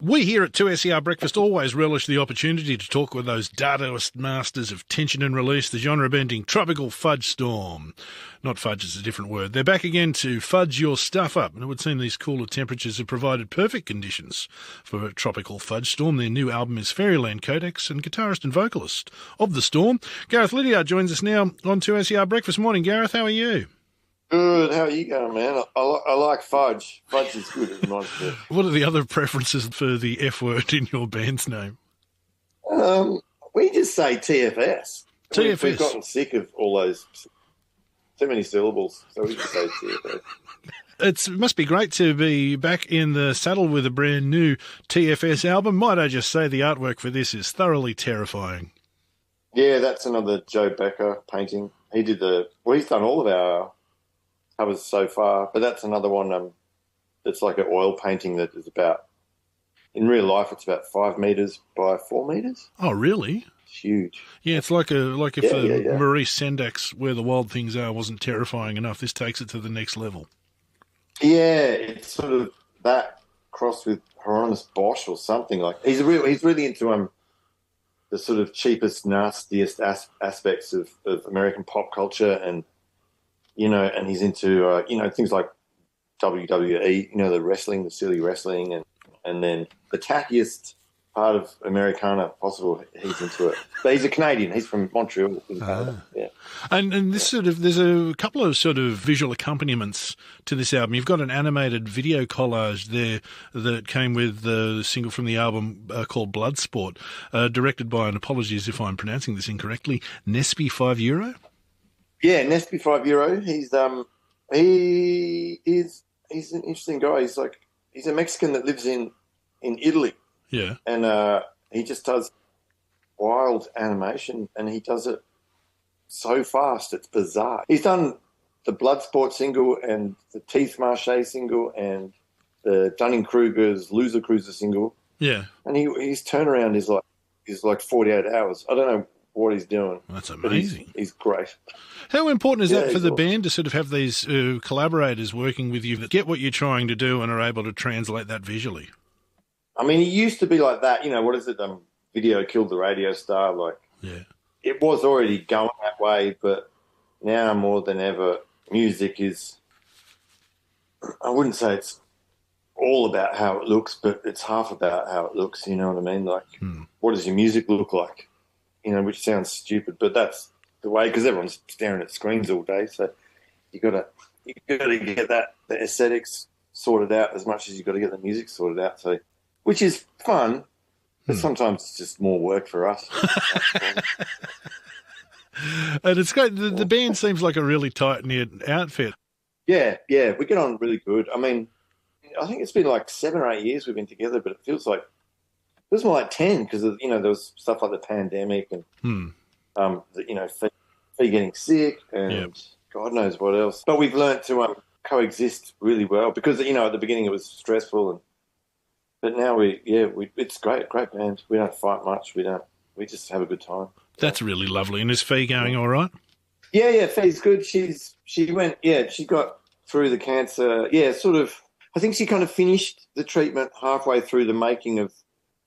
We here at 2SER Breakfast always relish the opportunity to talk with those Dadaist masters of tension and release, the genre-bending Tropical Fudge Storm. Not fudge, it's a different word. They're back again to fudge your stuff up, and it would seem these cooler temperatures have provided perfect conditions for a Tropical Fudge Storm. Their new album is Fairyland Codex, and guitarist and vocalist of the Storm, Gareth Liddiard, joins us now on 2SER Breakfast. Morning, Gareth. How are you? Good. How are you going, man? I like fudge. Fudge is good. It's nice. What are the other preferences for the F word in your band's name? We just say TFS. TFS. We've gotten sick of all those too many syllables, so we just say TFS. It must be great to be back in the saddle with a brand new TFS album. Might I just say the artwork for this is thoroughly terrifying. Yeah, that's another Joe Becker painting. He did he's done all of our covers so far, but that's another one that's like an oil painting that is about, in real life, it's about 5 metres by 4 metres. Oh, really? It's huge. Yeah, it's like if Maurice Sendak's Where the Wild Things Are wasn't terrifying enough, this takes it to the next level. Yeah, it's sort of that crossed with Hieronymus Bosch or something. Like he's really into the sort of cheapest, nastiest aspects of American pop culture, and and he's into things like WWE, the wrestling, the silly wrestling, and then the tackiest part of Americana possible. He's into it, but he's a Canadian. He's from Montreal in Canada. Yeah. And this there's a couple of sort of visual accompaniments to this album. You've got an animated video collage there that came with the single from the album called Bloodsport, directed by, and apologies if I'm pronouncing this incorrectly, Nespi 5 Euro. Yeah, Nespi 5 Euro. He's an interesting guy. He's a Mexican that lives in Italy. Yeah. And he just does wild animation, and he does it so fast, it's bizarre. He's done the Bloodsport single and the Teeth Marche single and the Dunning-Kruger's Loser Cruiser single. Yeah. And his turnaround is like 48 hours. I don't know what he's doing. That's amazing. He's great. How important is that for the band to sort of have these collaborators working with you that get what you're trying to do and are able to translate that visually? I mean, it used to be like that. What is it? Video killed the radio star. Yeah. It was already going that way, but now more than ever, music is, I wouldn't say it's all about how it looks, but it's half about how it looks, you know what I mean? What does your music look like? Which sounds stupid, but that's the way, because everyone's staring at screens all day, so you got to get the aesthetics sorted out as much as you got to get the music sorted out, so which is fun, but sometimes it's just more work for us. And it's great. The band seems like a really tight-knit outfit. Yeah, we get on really good. I mean, I think it's been like 7 or 8 years we've been together, but it feels more like 10 because there was stuff like the pandemic and Fee getting sick and God knows what else. But we've learnt to coexist really well because at the beginning it was stressful, but now it's great band. We don't fight much. We just have a good time. That's really lovely. And is Fee going all right? Yeah, Fee's good. She got through the cancer. Yeah, sort of. I think she kind of finished the treatment halfway through the making of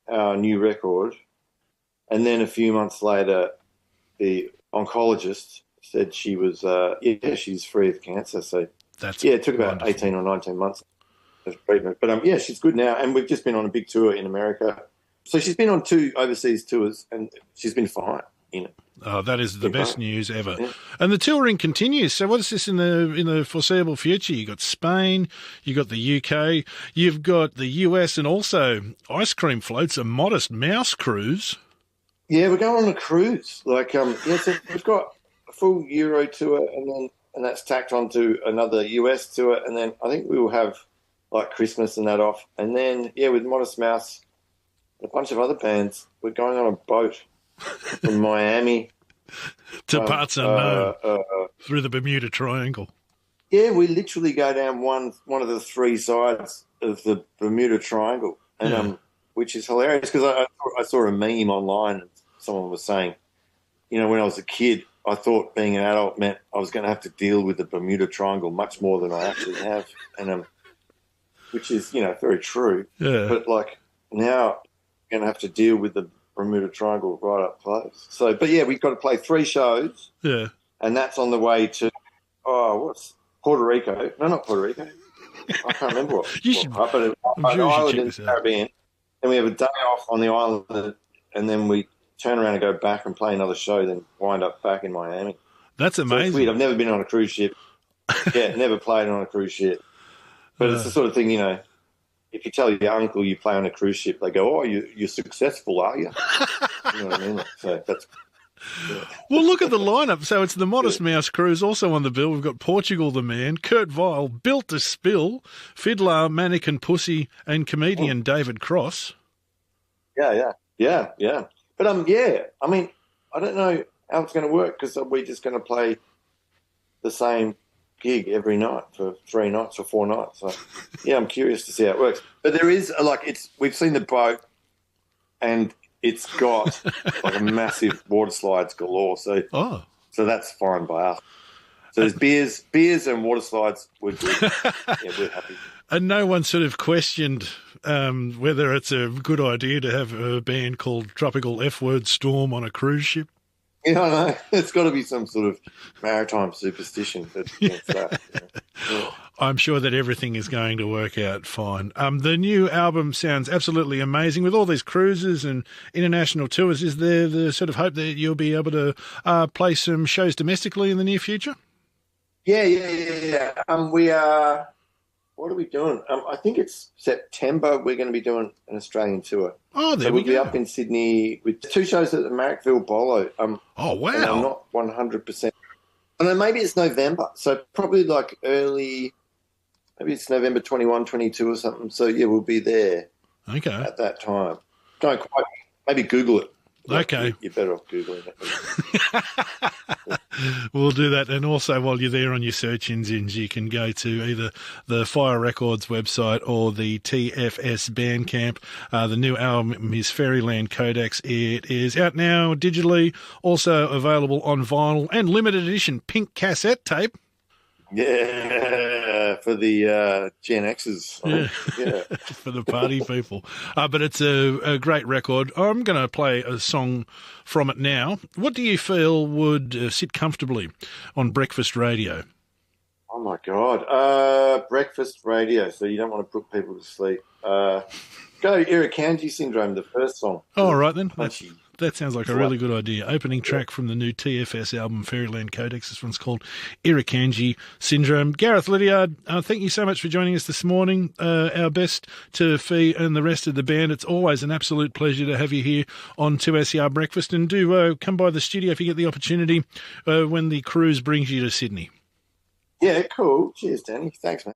our new record, and then a few months later, the oncologist said she was she's free of cancer. So it took about wonderful. 18 or 19 months of treatment. But she's good now, and we've just been on a big tour in America. So she's been on 2 overseas tours, and she's been fine. Oh, that is the best news ever. Yeah. And the touring continues. So what is this in the foreseeable future? You got Spain, you got the UK, you've got the US, and also ice cream floats, a Modest Mouse cruise. Yeah, we're going on a cruise. So we've got a full Euro tour, and that's tacked onto another US tour, and then I think we will have like Christmas and that off, and then with Modest Mouse and a bunch of other bands, we're going on a boat from Miami to parts unknown through the Bermuda Triangle. Yeah, we literally go down one of the 3 sides of the Bermuda Triangle, and which is hilarious because I saw a meme online and someone was saying, when I was a kid, I thought being an adult meant I was going to have to deal with the Bermuda Triangle much more than I actually have, and which is very true. Yeah. But now you're going to have to deal with the Bermuda Triangle right up close. So, but yeah, we've got to play 3 shows. Yeah. And that's on the way to, what's Puerto Rico? No, not Puerto Rico. I can't remember what. But an island in the Caribbean. Then we have a day off on the island, and then we turn around and go back and play another show, then wind up back in Miami. That's amazing. So it's weird. I've never been on a cruise ship. Yeah, never played on a cruise ship. But it's the sort of thing, you know, if you tell your uncle you play on a cruise ship, they go, "Oh, you're successful, are you?" You know what I mean? So that's... Yeah. Well, look at the lineup. So it's the Modest Mouse Cruise also on the bill. We've got Portugal the Man, Kurt Vile, Built to Spill, Fiddler, Mannequin Pussy, and comedian David Cross. Yeah. But, I mean, I don't know how it's going to work because we're just going to play the same gig every night for 3 nights or 4 nights. So, yeah, I'm curious to see how it works. But there is, we've seen the boat and it's got like a massive water slides galore. So that's fine by us. So there's beers and water slides. We're good. Yeah, we're happy. And no one sort of questioned whether it's a good idea to have a band called Tropical F-Word Storm on a cruise ship? Yeah, I know. It's got to be some sort of maritime superstition against that. Yeah. I'm sure that everything is going to work out fine. The new album sounds absolutely amazing with all these cruises and international tours. Is there the sort of hope that you'll be able to play some shows domestically in the near future? Yeah. We are... What are we doing? I think it's September. We're going to be doing an Australian tour. Oh, there so we go. We'll be up in Sydney with 2 shows at the Marrickville Bolo. Oh, wow. And I'm not 100%. And then maybe it's November. So probably like maybe it's November 21, 22 or something. So, yeah, we'll be there at that time. Don't quite. Maybe Google it. Okay. You're better off Googling it. We'll do that. And also, while you're there on your search engines, you can go to either the Fire Records website or the TFS Bandcamp. The new album is Fairyland Codex. It is out now digitally, also available on vinyl and limited edition pink cassette tape. Yeah, for the Gen X's. Yeah. For the party people. But it's a great record. I'm going to play a song from it now. What do you feel would sit comfortably on breakfast radio? Oh, my God. Breakfast radio, so you don't want to put people to sleep. Go Irukandji Syndrome, the first song. Oh, all right then. That sounds like a really good idea. Opening track from the new TFS album, Fairyland Codex. This one's called Irukandji Syndrome. Gareth Liddiard, thank you so much for joining us this morning. Our best to Fee and the rest of the band. It's always an absolute pleasure to have you here on 2SER Breakfast. And do come by the studio if you get the opportunity when the cruise brings you to Sydney. Yeah, cool. Cheers, Danny. Thanks, mate.